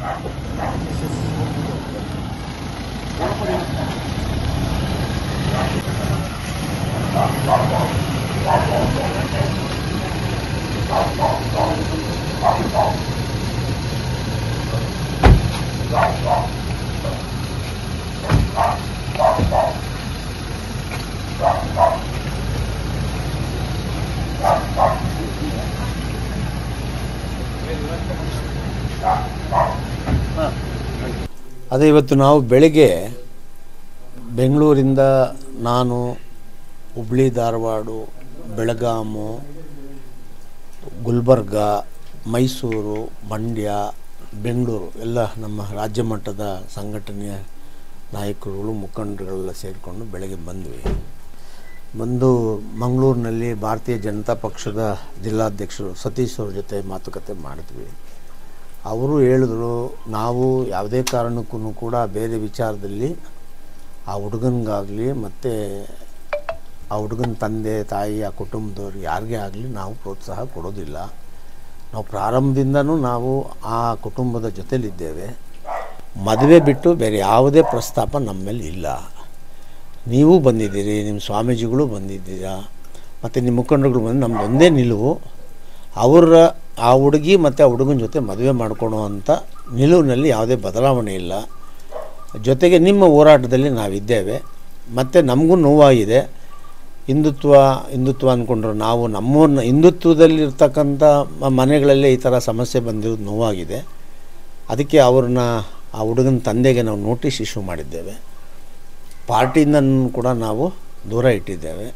ಅದೇ ಇವತ್ತು ನಾವು ಬೆಳಗ್ಗೆ ಬೆಂಗಳೂರಿಂದ ನಾನು ಹುಬ್ಳಿ ಧಾರವಾಡ ಬೆಳಗಾಮು ಗುಲ್ಬರ್ಗ ಮೈಸೂರು ಮಂಡ್ಯ ಬೆಂಗಳೂರು ಎಲ್ಲ ನಮ್ಮ ರಾಜ್ಯ ಮಟ್ಟದ ಸಂಘಟನೆಯ ನಾಯಕರುಗಳು ಮುಖಂಡರುಗಳೆಲ್ಲ ಸೇರಿಕೊಂಡು ಬೆಳಗ್ಗೆ ಬಂದು ಮಂಗಳೂರಿನಲ್ಲಿ ಭಾರತೀಯ ಜನತಾ ಪಕ್ಷದ ಜಿಲ್ಲಾಧ್ಯಕ್ಷರು ಸತೀಶ್ ಅವ್ರ ಜೊತೆ ಮಾತುಕತೆ ಮಾಡಿದ್ವಿ. ಅವರು ಹೇಳಿದ್ರು, ನಾವು ಯಾವುದೇ ಕಾರಣಕ್ಕೂ ಕೂಡ ಬೇರೆ ವಿಚಾರದಲ್ಲಿ ಆ ಹುಡುಗನಿಗಾಗಲಿ ಮತ್ತು ಆ ಹುಡುಗನ ತಂದೆ ತಾಯಿ ಆ ಕುಟುಂಬದವ್ರು ಯಾರಿಗೇ ಆಗಲಿ ನಾವು ಪ್ರೋತ್ಸಾಹ ಕೊಡೋದಿಲ್ಲ. ನಾವು ಪ್ರಾರಂಭದಿಂದನೂ ನಾವು ಆ ಕುಟುಂಬದ ಜೊತೆಲಿದ್ದೇವೆ. ಮದುವೆ ಬಿಟ್ಟು ಬೇರೆ ಯಾವುದೇ ಪ್ರಸ್ತಾಪ ನಮ್ಮ ಮೇಲೆ ಇಲ್ಲ. ನೀವು ಬಂದಿದ್ದೀರಿ, ನಿಮ್ಮ ಸ್ವಾಮೀಜಿಗಳು ಬಂದಿದ್ದೀರಾ, ಮತ್ತು ನಿಮ್ಮ ಮುಖಂಡರುಗಳು ಬಂದು ನಮ್ಮದು ಒಂದೇ ನಿಲುವು, ಆ ಹುಡುಗಿ ಮತ್ತು ಆ ಹುಡುಗನ ಜೊತೆ ಮದುವೆ ಮಾಡ್ಕೊಳೋ ಅಂಥ ನಿಲುವಿನಲ್ಲಿ ಯಾವುದೇ ಬದಲಾವಣೆ ಇಲ್ಲ. ಜೊತೆಗೆ ನಿಮ್ಮ ಹೋರಾಟದಲ್ಲಿ ನಾವಿದ್ದೇವೆ. ಮತ್ತು ನಮಗೂ ನೋವಾಗಿದೆ. ಹಿಂದುತ್ವ ಅಂದ್ಕೊಂಡ್ರು ನಾವು ನಮ್ಮೂರನ್ನ ಹಿಂದುತ್ವದಲ್ಲಿರ್ತಕ್ಕಂಥ ಮನೆಗಳಲ್ಲೇ ಈ ಥರ ಸಮಸ್ಯೆ ಬಂದಿರೋದು ನೋವಾಗಿದೆ. ಅದಕ್ಕೆ ಆ ಹುಡುಗನ ತಂದೆಗೆ ನಾವು ನೋಟಿಸ್ ಇಶ್ಯೂ ಮಾಡಿದ್ದೇವೆ. ಪಾರ್ಟಿಯಿಂದ ಕೂಡ ನಾವು ದೂರ ಇಟ್ಟಿದ್ದೇವೆ.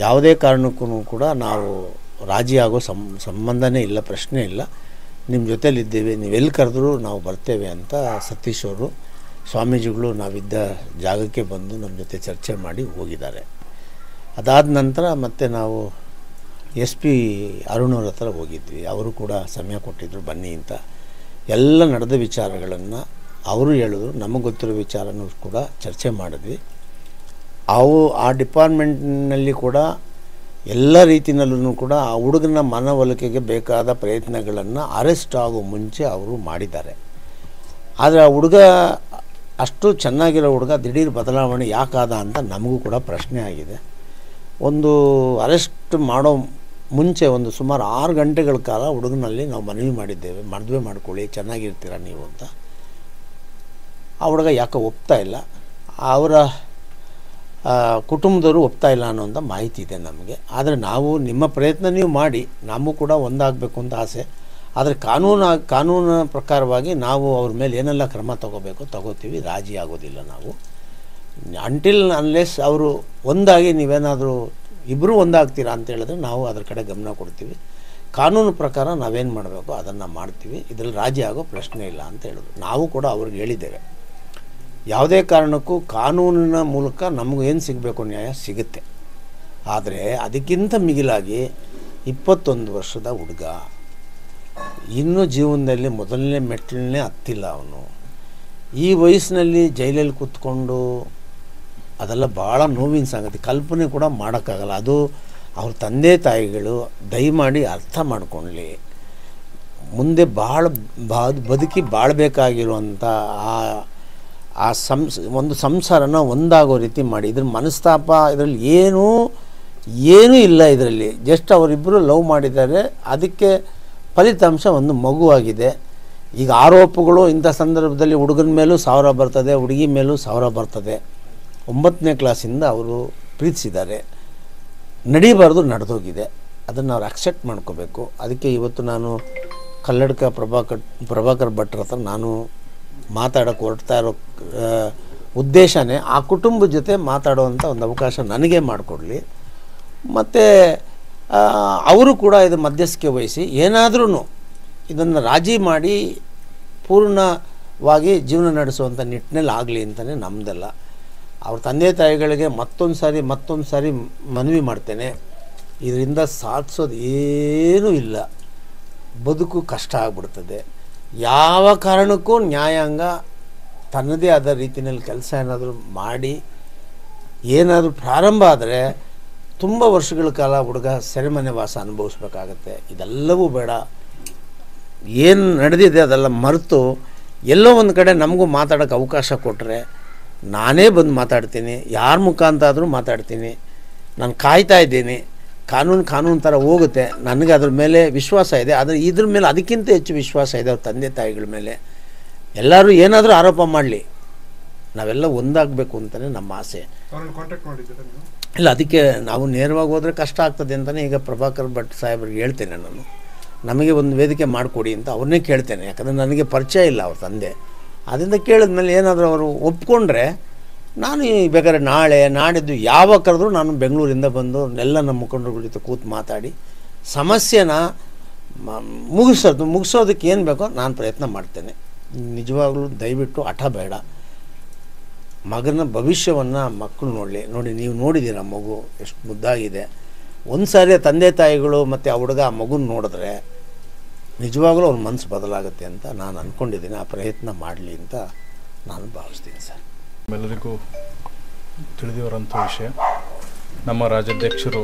ಯಾವುದೇ ಕಾರಣಕ್ಕೂ ಕೂಡ ನಾವು ರಾಜಿ ಆಗೋ ಸಂಬಂಧನೇ ಇಲ್ಲ, ಪ್ರಶ್ನೆ ಇಲ್ಲ. ನಿಮ್ಮ ಜೊತೆಲಿದ್ದೇವೆ, ನೀವೆಲ್ಲಿ ಕರೆದ್ರೂ ನಾವು ಬರ್ತೇವೆ ಅಂತ ಸತೀಶ್ ಅವರು ಸ್ವಾಮೀಜಿಗಳು ನಾವಿದ್ದ ಜಾಗಕ್ಕೆ ಬಂದು ನಮ್ಮ ಜೊತೆ ಚರ್ಚೆ ಮಾಡಿ ಹೋಗಿದ್ದಾರೆ. ಅದಾದ ನಂತರ ಮತ್ತೆ ನಾವು SP ಅರುಣ್ ಅವ್ರ ಹತ್ರ ಹೋಗಿದ್ವಿ. ಅವರು ಕೂಡ ಸಮಯ ಕೊಟ್ಟಿದ್ದರು ಬನ್ನಿ ಅಂತ. ಎಲ್ಲ ನಡೆದ ವಿಚಾರಗಳನ್ನು ಅವರು ಹೇಳಿದ್ರು, ನಮಗೆ ಗೊತ್ತಿರೋ ವಿಚಾರನೂ ಕೂಡ ಚರ್ಚೆ ಮಾಡಿದ್ವಿ. ಆ ಡಿಪಾರ್ಟ್ಮೆಂಟ್ನಲ್ಲಿ ಕೂಡ ಎಲ್ಲ ರೀತಿಯಲ್ಲೂ ಕೂಡ ಆ ಹುಡುಗನ ಮನವೊಲಿಕೆಗೆ ಬೇಕಾದ ಪ್ರಯತ್ನಗಳನ್ನು ಅರೆಸ್ಟ್ ಆಗೋ ಮುಂಚೆ ಅವರು ಮಾಡಿದ್ದಾರೆ. ಆದರೆ ಆ ಹುಡುಗ ಅಷ್ಟು ಚೆನ್ನಾಗಿರೋ ಹುಡುಗ ದಿಢೀರ್ ಬದಲಾವಣೆ ಯಾಕಾದ ಅಂತ ನಮಗೂ ಕೂಡ ಪ್ರಶ್ನೆ ಆಗಿದೆ. ಒಂದು ಅರೆಸ್ಟ್ ಮಾಡೋ ಮುಂಚೆ ಒಂದು ಸುಮಾರು 6 ಗಂಟೆಗಳ ಕಾಲ ಹುಡುಗನಲ್ಲಿ ನಾವು ಮನವಿ ಮಾಡಿದ್ದೇವೆ, ಮದುವೆ ಮಾಡ್ಕೊಳ್ಳಿ, ಚೆನ್ನಾಗಿರ್ತೀರ ನೀವು ಅಂತ. ಆ ಹುಡುಗ ಯಾಕೆ ಒಪ್ತಾ ಇಲ್ಲ, ಅವರ ಕುಟುಂಬದವರು ಒಪ್ತಾ ಇಲ್ಲ ಅನ್ನೋಂಥ ಮಾಹಿತಿ ಇದೆ ನಮಗೆ. ಆದರೆ ನಾವು ನಿಮ್ಮ ಪ್ರಯತ್ನ ನೀವು ಮಾಡಿ, ನಮಗೂ ಕೂಡ ಒಂದಾಗಬೇಕು ಅಂತ ಆಸೆ. ಆದರೆ ಕಾನೂನು ಪ್ರಕಾರವಾಗಿ ನಾವು ಅವ್ರ ಮೇಲೆ ಏನೆಲ್ಲ ಕ್ರಮ ತಗೋತೀವಿ, ರಾಜಿ ಆಗೋದಿಲ್ಲ ನಾವು. ಅನ್ಲೆಸ್ ಅವರು ಒಂದಾಗಿ ನೀವೇನಾದರೂ ಇಬ್ಬರೂ ಒಂದಾಗ್ತೀರಾ ಅಂತ ಹೇಳಿದ್ರೆ ನಾವು ಅದ್ರ ಕಡೆ ಗಮನ ಕೊಡ್ತೀವಿ. ಕಾನೂನು ಪ್ರಕಾರ ನಾವೇನು ಮಾಡಬೇಕು ಅದನ್ನು ಮಾಡ್ತೀವಿ, ಇದರಲ್ಲಿ ರಾಜಿ ಆಗೋ ಪ್ರಶ್ನೆ ಇಲ್ಲ ಅಂತ ಹೇಳಿದ್ರು. ನಾವು ಕೂಡ ಅವ್ರಿಗೆ ಹೇಳಿದ್ದೇವೆ, ಯಾವುದೇ ಕಾರಣಕ್ಕೂ ಕಾನೂನಿನ ಮೂಲಕ ನಮಗೇನು ಸಿಗಬೇಕು ನ್ಯಾಯ ಸಿಗುತ್ತೆ. ಆದರೆ ಅದಕ್ಕಿಂತ ಮಿಗಿಲಾಗಿ 21 ವರ್ಷದ ಹುಡುಗ, ಇನ್ನೂ ಜೀವನದಲ್ಲಿ ಮೊದಲನೇ ಮೆಟ್ಟಲನ್ನೇ ಹತ್ತಿಲ್ಲ ಅವನು. ಈ ವಯಸ್ಸಿನಲ್ಲಿ ಜೈಲಲ್ಲಿ ಕೂತ್ಕೊಂಡು ಅದೆಲ್ಲ ಭಾಳ ನೋವಿನ ಸಂಗತಿ, ಕಲ್ಪನೆ ಕೂಡ ಮಾಡೋಕ್ಕಾಗಲ್ಲ. ಅದು ಅವ್ರ ತಂದೆ ತಾಯಿಗಳು ದಯಮಾಡಿ ಅರ್ಥ ಮಾಡ್ಕೊಳ್ಳಿ. ಮುಂದೆ ಬದುಕಿ ಬಾಳಬೇಕಾಗಿರುವಂಥ ಒಂದು ಸಂಸಾರನ ಒಂದಾಗೋ ರೀತಿ ಮಾಡಿ. ಇದ್ರ ಮನಸ್ತಾಪ ಇದರಲ್ಲಿ ಏನೂ ಇಲ್ಲ. ಇದರಲ್ಲಿ ಜಸ್ಟ್ ಅವರಿಬ್ಬರು ಲವ್ ಮಾಡಿದ್ದಾರೆ, ಅದಕ್ಕೆ ಫಲಿತಾಂಶ ಒಂದು ಮಗುವಾಗಿದೆ. ಈಗ ಆರೋಪಗಳು ಇಂಥ ಸಂದರ್ಭದಲ್ಲಿ ಹುಡುಗನ ಮೇಲೂ 1000 ಬರ್ತದೆ, ಹುಡುಗಿ ಮೇಲೂ 1000 ಬರ್ತದೆ. 9ನೇ ಕ್ಲಾಸಿಂದ ಅವರು ಪ್ರೀತಿಸಿದ್ದಾರೆ, ನಡೀಬಾರ್ದು, ನಡೆದೋಗಿದೆ. ಅದನ್ನು ಅವ್ರು ಅಕ್ಸೆಪ್ಟ್ ಮಾಡ್ಕೋಬೇಕು. ಅದಕ್ಕೆ ಇವತ್ತು ನಾನು ಕಲ್ಲಡ್ಕ ಪ್ರಭಾಕರ್ ಭಟ್ರ ಹತ್ರ ನಾನು ಮಾತಾಡೋಕ್ಕೆ ಹೊರಡ್ತಾ ಇರೋ ಉದ್ದೇಶನೇ ಆ ಕುಟುಂಬದ ಜೊತೆ ಮಾತಾಡುವಂಥ ಒಂದು ಅವಕಾಶ ನನಗೆ ಮಾಡಿಕೊಡ್ಲಿ. ಮತ್ತು ಅವರು ಕೂಡ ಇದು ಮಧ್ಯಸ್ಥಿಕೆ ವಹಿಸಿ ಏನಾದ್ರೂ ಇದನ್ನು ರಾಜಿ ಮಾಡಿ ಪೂರ್ಣವಾಗಿ ಜೀವನ ನಡೆಸುವಂಥ ನಿಟ್ಟಿನಲ್ಲಿ ಆಗಲಿ ಅಂತಲೇ ನಮ್ಮದೆಲ್ಲ. ಅವ್ರ ತಂದೆ ತಾಯಿಗಳಿಗೆ ಮತ್ತೊಂದು ಸಾರಿ ಮನವಿ ಮಾಡ್ತೇನೆ, ಇದರಿಂದ ಸಾಧಿಸೋದು ಏನೂ ಇಲ್ಲ, ಬದುಕು ಕಷ್ಟ ಆಗಿಬಿಡ್ತದೆ. ಯಾವ ಕಾರಣಕ್ಕೂ ನ್ಯಾಯಾಂಗ ತನ್ನದೇ ಆದ ರೀತಿಯಲ್ಲಿ ಕೆಲಸ ಏನಾದರೂ ಮಾಡಿ ಏನಾದರೂ ಪ್ರಾರಂಭ ಆದರೆ ತುಂಬ ವರ್ಷಗಳ ಕಾಲ ಹುಡುಗ ಸೆರೆಮನೆ ವಾಸ ಅನುಭವಿಸ್ಬೇಕಾಗತ್ತೆ. ಇದೆಲ್ಲವೂ ಬೇಡ. ಏನು ನಡೆದಿದೆ ಅದೆಲ್ಲ ಮರೆತು ಎಲ್ಲೋ ಒಂದು ಕಡೆ ನಮಗೂ ಮಾತಾಡೋಕ್ಕೆ ಅವಕಾಶ ಕೊಟ್ಟರೆ ನಾನೇ ಬಂದು ಮಾತಾಡ್ತೀನಿ, ಯಾರ ಮುಖಾಂತರ ಆದರೂ ಮಾತಾಡ್ತೀನಿ. ನಾನು ಕಾಯ್ತಾ ಇದ್ದೀನಿ. ಕಾನೂನು ಥರ ಹೋಗುತ್ತೆ. ನನಗೆ ಅದ್ರ ಮೇಲೆ ವಿಶ್ವಾಸ ಇದೆ. ಆದರೆ ಇದ್ರ ಮೇಲೆ ಅದಕ್ಕಿಂತ ಹೆಚ್ಚು ವಿಶ್ವಾಸ ಇದೆ ಅವ್ರ ತಂದೆ ತಾಯಿಗಳ ಮೇಲೆ. ಎಲ್ಲರೂ ಏನಾದರೂ ಆರೋಪ ಮಾಡಲಿ, ನಾವೆಲ್ಲ ಒಂದಾಗಬೇಕು ಅಂತಲೇ ನಮ್ಮ ಆಸೆ. ಇಲ್ಲ, ಅದಕ್ಕೆ ನಾವು ನೇರವಾಗಿ ಹೋದರೆ ಕಷ್ಟ ಆಗ್ತದೆ ಅಂತಲೇ ಈಗ ಪ್ರಭಾಕರ್ ಭಟ್ ಸಾಹೇಬ್ರಿಗೆ ಹೇಳ್ತೇನೆ. ನಾನು ನಮಗೆ ಒಂದು ವೇದಿಕೆ ಮಾಡಿಕೊಡಿ ಅಂತ ಅವ್ರನ್ನೇ ಕೇಳ್ತೇನೆ. ಯಾಕಂದರೆ ನನಗೆ ಪರಿಚಯ ಇಲ್ಲ ಅವ್ರ ತಂದೆ. ಅದರಿಂದ ಕೇಳಿದ್ಮೇಲೆ ಏನಾದರೂ ಅವರು ಒಪ್ಕೊಂಡ್ರೆ ನಾನು ಬೇಕಾದ್ರೆ ನಾಳೆ ನಾಡಿದ್ದು ಯಾವಾಗ ಕರೆದ್ರೂ ನಾನು ಬೆಂಗಳೂರಿಂದ ಬಂದು ಎಲ್ಲ ನಮ್ಮ ಮುಖಂಡರುಗಳ ಜೊತೆ ಕೂತು ಮಾತಾಡಿ ಸಮಸ್ಯೆನ ಮುಗಿಸೋದಕ್ಕೆ ಏನು ಬೇಕೋ ನಾನು ಪ್ರಯತ್ನ ಮಾಡ್ತೇನೆ. ನಿಜವಾಗ್ಲೂ ದಯವಿಟ್ಟು ಹಠ ಬೇಡ. ಮಗನ ಭವಿಷ್ಯವನ್ನು ಮಕ್ಕಳು ನೋಡಿ ನೀವು ನೋಡಿದ್ದೀರ ಮಗು ಎಷ್ಟು ಮುದ್ದಾಗಿದೆ. ಒಂದು ಸಾರಿ ತಂದೆ ತಾಯಿಗಳು ಮತ್ತು ಆ ಹುಡುಗ ಆ ಮಗುನ ನೋಡಿದ್ರೆ ನಿಜವಾಗ್ಲೂ ಅವ್ರ ಮನಸ್ಸು ಬದಲಾಗುತ್ತೆ ಅಂತ ನಾನು ಅಂದ್ಕೊಂಡಿದ್ದೀನಿ. ಆ ಪ್ರಯತ್ನ ಮಾಡಲಿ ಅಂತ ನಾನು ಭಾವಿಸ್ತೀನಿ ಸರ್. ಎಲ್ಲರಿಗೂ ತಿಳಿದಿರುವಂಥ ವಿಷಯ, ನಮ್ಮ ರಾಜ್ಯಾಧ್ಯಕ್ಷರು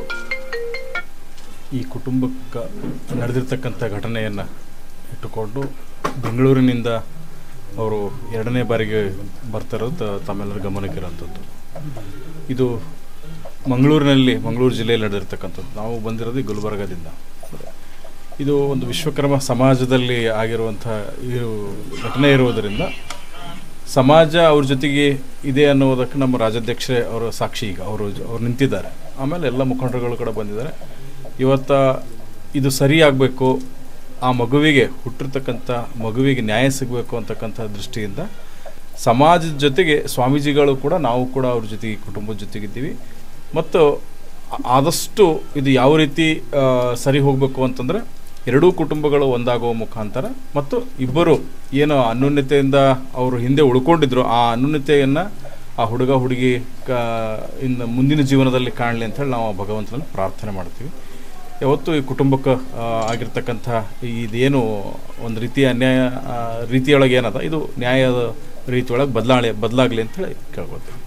ಈ ಕುಟುಂಬಕ್ಕೆ ನಡೆದಿರ್ತಕ್ಕಂಥ ಘಟನೆಯನ್ನು ಇಟ್ಟುಕೊಂಡು ಬೆಂಗಳೂರಿನಿಂದ ಅವರು 2ನೇ ಬಾರಿಗೆ ಬರ್ತಿರೋದು ತಮ್ಮೆಲ್ಲರ ಗಮನಕ್ಕಿರೋಂಥದ್ದು. ಇದು ಮಂಗಳೂರು ಜಿಲ್ಲೆಯಲ್ಲಿ ನಡೆದಿರ್ತಕ್ಕಂಥದ್ದು. ನಾವು ಬಂದಿರೋದು ಗುಲ್ಬರ್ಗದಿಂದ. ಇದು ಒಂದು ವಿಶ್ವಕರ್ಮ ಸಮಾಜದಲ್ಲಿ ಆಗಿರುವಂಥ ಘಟನೆ ಇರುವುದರಿಂದ ಸಮಾಜ ಅವ್ರ ಜೊತೆಗೆ ಇದೆ ಅನ್ನೋದಕ್ಕೆ ನಮ್ಮ ರಾಜ್ಯಾಧ್ಯಕ್ಷರೇ ಅವರ ಸಾಕ್ಷಿ. ಈಗ ಅವರು ನಿಂತಿದ್ದಾರೆ. ಆಮೇಲೆ ಎಲ್ಲ ಮುಖಂಡರುಗಳು ಕೂಡ ಬಂದಿದ್ದಾರೆ. ಇವತ್ತು ಇದು ಸರಿಯಾಗಬೇಕು, ಆ ಮಗುವಿಗೆ ಹುಟ್ಟಿರ್ತಕ್ಕಂಥ ಮಗುವಿಗೆ ನ್ಯಾಯ ಸಿಗಬೇಕು ಅಂತಕ್ಕಂಥ ದೃಷ್ಟಿಯಿಂದ ಸಮಾಜದ ಜೊತೆಗೆ ಸ್ವಾಮೀಜಿಗಳು ಕೂಡ ನಾವು ಕೂಡ ಅವ್ರ ಜೊತೆಗೆ ಕುಟುಂಬದ ಜೊತೆಗಿದ್ದೀವಿ. ಮತ್ತು ಆದಷ್ಟು ಇದು ಯಾವ ರೀತಿ ಸರಿ ಹೋಗಬೇಕು ಅಂತಂದರೆ ಎರಡೂ ಕುಟುಂಬಗಳು ಒಂದಾಗುವ ಮುಖಾಂತರ ಮತ್ತು ಇಬ್ಬರು ಏನು ಅನ್ಯೋನ್ಯತೆಯಿಂದ ಅವರು ಹಿಂದೆ ಉಳ್ಕೊಂಡಿದ್ರು ಆ ಅನ್ಯೋನ್ಯತೆಯನ್ನು ಆ ಹುಡುಗ ಹುಡುಗಿ ಇನ್ನು ಮುಂದಿನ ಜೀವನದಲ್ಲಿ ಕಾಣಲಿ ಅಂತೇಳಿ ನಾವು ಭಗವಂತನಲ್ಲಿ ಪ್ರಾರ್ಥನೆ ಮಾಡ್ತೀವಿ. ಯಾವತ್ತು ಈ ಕುಟುಂಬಕ್ಕೆ ಆಗಿರ್ತಕ್ಕಂಥ ಇದೇನು ಒಂದು ರೀತಿಯ ಅನ್ಯಾಯ ರೀತಿಯೊಳಗೆ ಏನದ ಇದು ನ್ಯಾಯದ ರೀತಿಯೊಳಗೆ ಬದಲಾಗಲಿ ಅಂತೇಳಿ ಕೇಳ್ಕೊತೀವಿ.